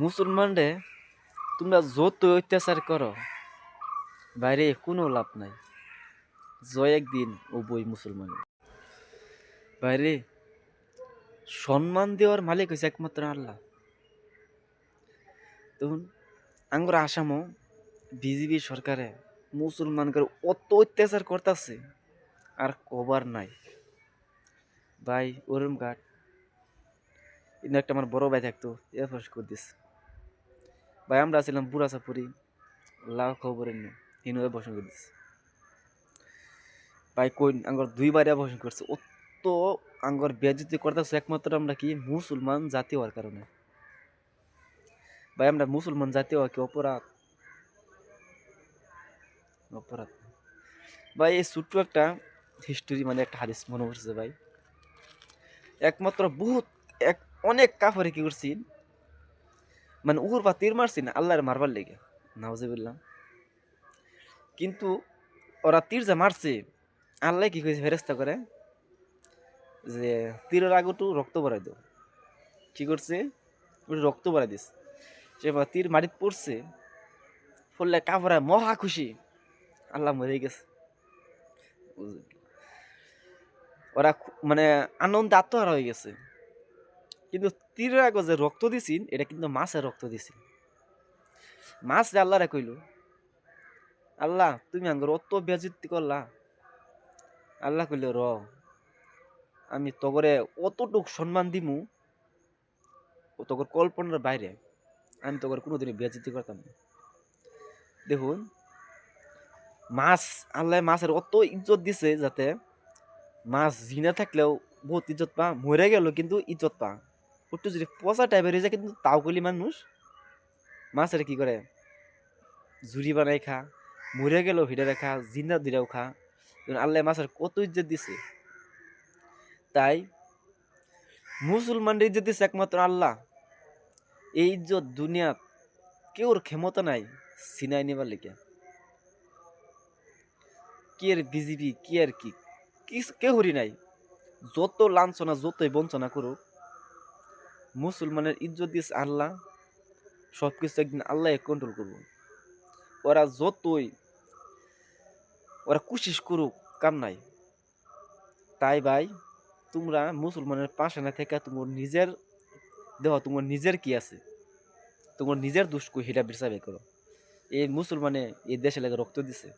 মুসলমানরে তোমরা যত অত্যাচার করো বাইরে কোনো লাভ নাই। জয় একদিন ও বই মুসলমান বাইরে সম্মান দেওয়ার মালিক হয়েছে একমাত্র আল্লাহ। তখন আঙ্গুর আসামও বিজেপি সরকারে মুসলমানকে অত অত্যাচার করতেছে আর কবার নাই ভাই। ওরম ঘাট কিন্তু একটা আমার বড় ভাই থাকতো এফাস করে দিস ভাই। আমরা ছিলাম বুড়া চাপুরি লাভ খবরের নেই হিনু বসন করে দিস ভাই। কই আঙ্গর দুইবার বসন করছে অত আঙ্গর বেয়াজ্জতি করতেছে একমাত্র আমরা কি মুসলমান জাতি হওয়ার কারণে। ভাই আমরা মুসলমান জাতি হওয়া কি অপরাধ? অপরাধ ভাই। এই ছোট্ট একটা হিস্টোরি মানে একটা হাদিস মনে পড়ছে ভাই। একমাত্র বহুত অনেক কাফারে কি করছি মানে উহুর বা তীর মারছি না আল্লাহর মারবার লেগে নাউজুবিল্লাহ। কিন্তু ওরা তীর যে মারছে আল্লাহ কি করেছে ফেরেস্তা করে যে তীরের আগটু রক্ত ভরাই দাও। কি করছে ওটা রক্ত ভরাই দিস। সে তীর মারিত পড়ছে ফলে কাফারা মহা খুশি আল্লাহ মরে গেছে। ওরা মানে আনন্দে আত্মহারা হয়ে গেছে। কিন্তু তীরের আগে যে রক্ত দিছিন এটা কিন্তু মাছের রক্ত দিছিন। মাছ আল্লাহ রে কইল আল্লাহ তুমি আঙ্গর অত বেয়াজ্জতি করলা। আল্লাহ কইল র আমি তগরে অতটুক সম্মান দিমু ও তগর কল্পনার বাইরে। আমি তগর কোনোদিনই বেয়াজ্জতি করতাম না। দেখুন মাছ আল্লাহ মাছের অত ইজ্জত দিছে যাতে মাছ জিনা থাকলেও বহুত ইজ্জত পা, মরে গেল কিন্তু ইজ্জত পা। একটু যদি পচা টাইপের হয়ে যায় কিন্তু তাও কলি মানুষ মাছের কি করে জুড়ি বানাই খা, মরে গেল হিডারে খা, জিন্দা দিরাও খা। আল্লাহ মাছের কত ইজ্জত দিছে। তাই মুসলমানদের ইজ্জত দিছে একমাত্র আল্লাহ। এই ইজ্জত দুনিয়া কেউর ক্ষমতা নাই সিনাই নেবার লেগে। কি আর বিজিবি কি আর কি কেউরই নাই। যত লাঞ্ছনা যতই বঞ্চনা করুক মুসলমানের ইজ্জত দিস আল্লাহ। সবকিছু একদিন আল্লাহ কন্ট্রোল করবো। ওরা যতই ওরা কোশিশ করুক কাম নাই। তাই ভাই তোমরা মুসলমানের পাশে না থেকে তোমার নিজের দেহ তোমার নিজের কি আছে তোমার নিজের দুষ্কু হিটা বিচার করো। এই মুসলমানে এই দেশে লাগে রক্ত দিছে।